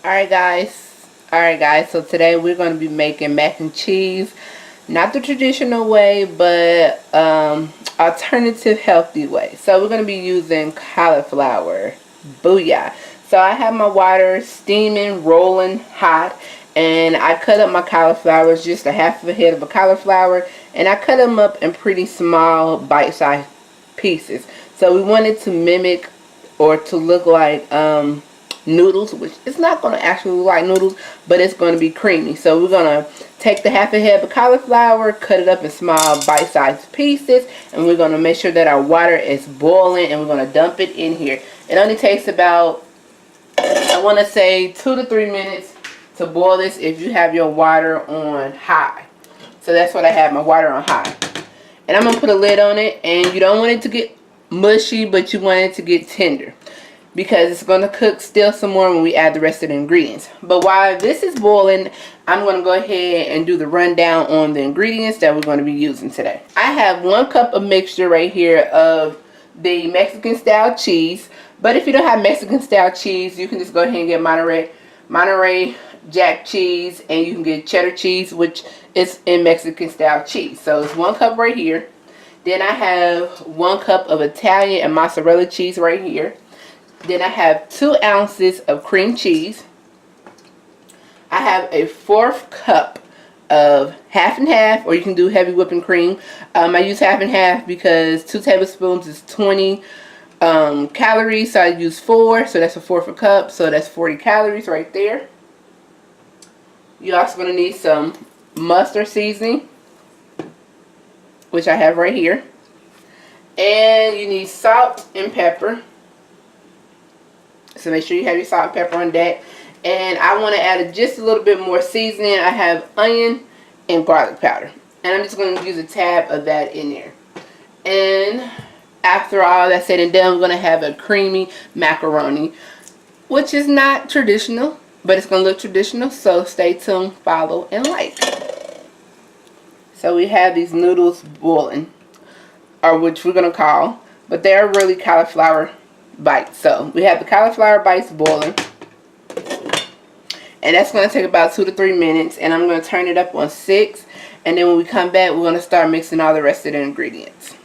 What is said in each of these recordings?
Alright guys, so today we're going to be making mac and cheese. Not the traditional way, but alternative healthy way. So we're going to be using cauliflower. Booyah. So I have my water steaming, rolling hot, and I cut up my cauliflowers, just a half of a head of a cauliflower, and I cut them up in pretty small bite-sized pieces. So we wanted to mimic or to look like noodles, which it's not going to actually look like noodles, but it's going to be creamy. So we're going to take the half a head of cauliflower, cut it up in small bite-sized pieces, and we're going to make sure that our water is boiling, and we're going to dump it in here. It only takes about, I want to say, 2 to 3 minutes to boil this if you have your water on high. So that's what I have, my water on high. And I'm going to put a lid on it, and you don't want it to get mushy, but you want it to get tender, because it's going to cook still some more when we add the rest of the ingredients. But while this is boiling, I'm going to go ahead and do the rundown on the ingredients that we're going to be using today. I have 1 cup of mixture right here of the Mexican style cheese. But if you don't have Mexican style cheese, you can just go ahead and get Monterey Jack cheese, and you can get cheddar cheese, which is in Mexican style cheese. So it's 1 cup right here. Then I have 1 cup of Italian and mozzarella cheese right here. Then I have 2 ounces of cream cheese. I have a 1/4 cup of half and half, or you can do heavy whipping cream. I use half and half because 2 tablespoons is 20 calories, so I use 4, so that's a 1/4 cup, so that's 40 calories right there. You're also going to need some mustard seasoning, which I have right here. And you need salt and pepper. So make sure you have your salt and pepper on deck. And I want to add just a little bit more seasoning. I have onion and garlic powder. And I'm just going to use a tab of that in there. And after all that's said and done, we're going to have a creamy macaroni, which is not traditional, but it's going to look traditional. So stay tuned, follow, and like. So we have these noodles boiling, or which we're going to call, but they're really cauliflower bites. So we have the cauliflower bites boiling, and that's going to take about 2 to 3 minutes, and I'm going to turn it up on 6, and then when we come back, we're going to start mixing all the rest of the ingredients.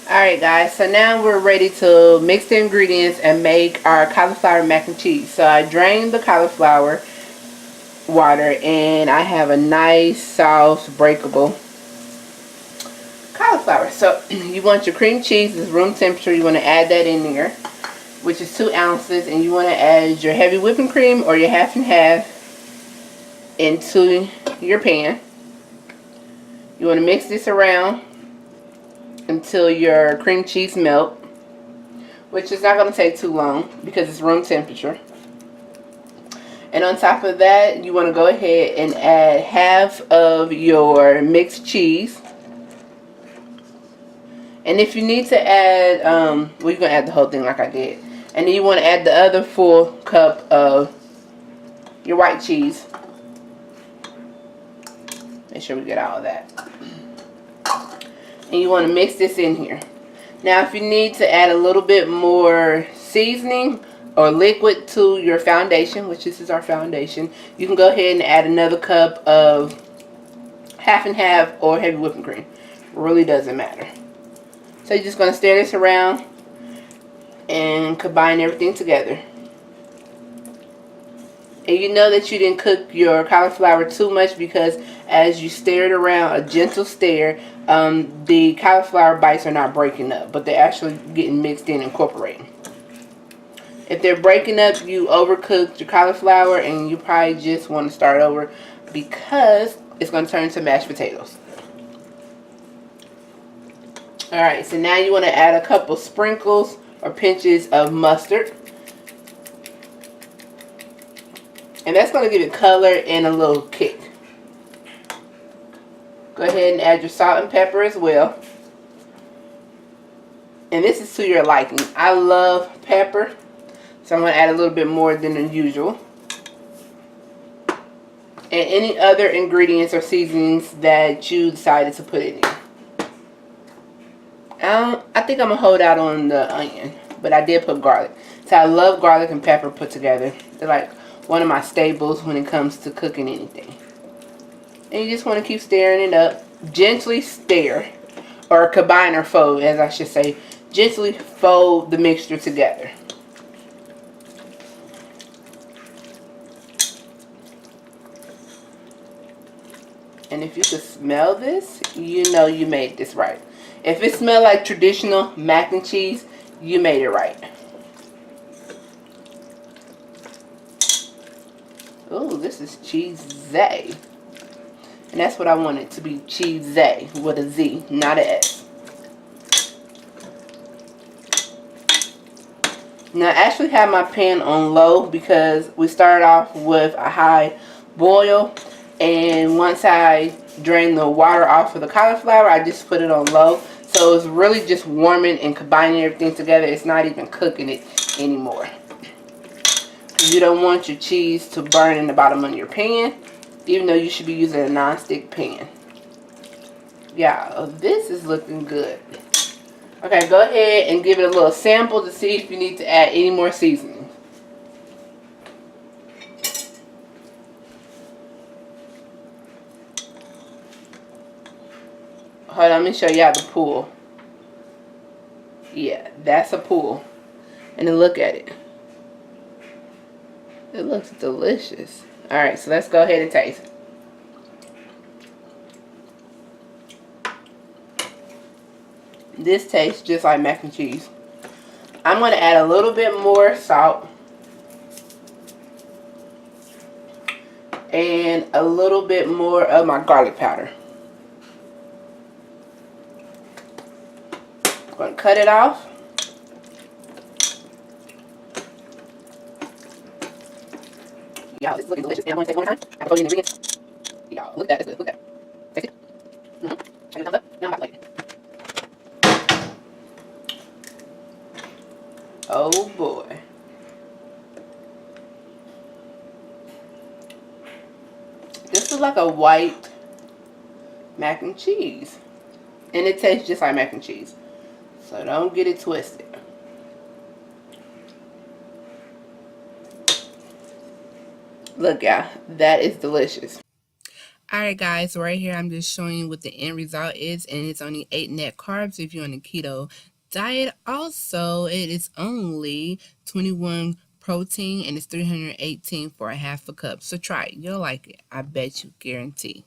Alright guys, so now we're ready to mix the ingredients and make our cauliflower mac and cheese. So I drained the cauliflower water, and I have a nice soft breakable cauliflower. So you want your cream cheese, is room temperature. You want to add that in there, which is 2 ounces, and you want to add your heavy whipping cream or your half and half into your pan. You want to mix this around until your cream cheese melt, which is not going to take too long because it's room temperature. And on top of that, you want to go ahead and add half of your mixed cheese. And if you need to add, well, you're going to add the whole thing like I did. And then you want to add the other full cup of your white cheese. Make sure we get all of that. And you want to mix this in here. Now if you need to add a little bit more seasoning or liquid to your foundation, which this is our foundation, you can go ahead and add another cup of half and half or heavy whipping cream. It really doesn't matter. So you're just going to stir this around and combine everything together. And you know that you didn't cook your cauliflower too much, because as you stir it around, a gentle stir, the cauliflower bites are not breaking up, but they're actually getting mixed in, incorporating. If they're breaking up, you overcooked your cauliflower, and you probably just want to start over, because it's going to turn into mashed potatoes. Alright, so now you want to add a couple sprinkles or pinches of mustard. And that's going to give it color and a little kick. Go ahead and add your salt and pepper as well. And this is to your liking. I love pepper, so I'm going to add a little bit more than usual. And any other ingredients or seasonings that you decided to put in there. I think I'm going to hold out on the onion, but I did put garlic. So I love garlic and pepper put together. They're like one of my staples when it comes to cooking anything. And you just want to keep stirring it up. Gently stir, or combine or fold, as I should say. Gently fold the mixture together. And if you could smell this, you know you made this right. If it smells like traditional mac and cheese, you made it right. Ooh, this is cheesy. And that's what I want it to be, cheesy, with a Z, not an S. Now I actually have my pan on low because we started off with a high boil. And once I drain the water off of the cauliflower, I just put it on low. So it's really just warming and combining everything together. It's not even cooking it anymore. You don't want your cheese to burn in the bottom of your pan, even though you should be using a non-stick pan. Yeah, this is looking good. Okay, go ahead and give it a little sample to see if you need to add any more seasoning. Hold on, let me show y'all the pool. Yeah, that's a pool. And then look at it. It looks delicious. Alright, so let's go ahead and taste it. This tastes just like mac and cheese. I'm going to add a little bit more salt. And a little bit more of my garlic powder. I'm going to cut it off. Y'all, this is looking delicious. And I'm going to take one more time. I have to go in the ingredients. Y'all, look at that. It's good. Look at that. Taste it. Check it thumbs up. Now I'm about to like it. Oh boy. This is like a white mac and cheese. And it tastes just like mac and cheese. So don't get it twisted. Look, y'all, that is delicious. Alright guys, so right here I'm just showing you what the end result is, and it's only 8 net carbs if you're on a keto diet. Also, it is only 21 protein and it's 318 for a half a cup. So try it. You'll like it. I bet you, guarantee.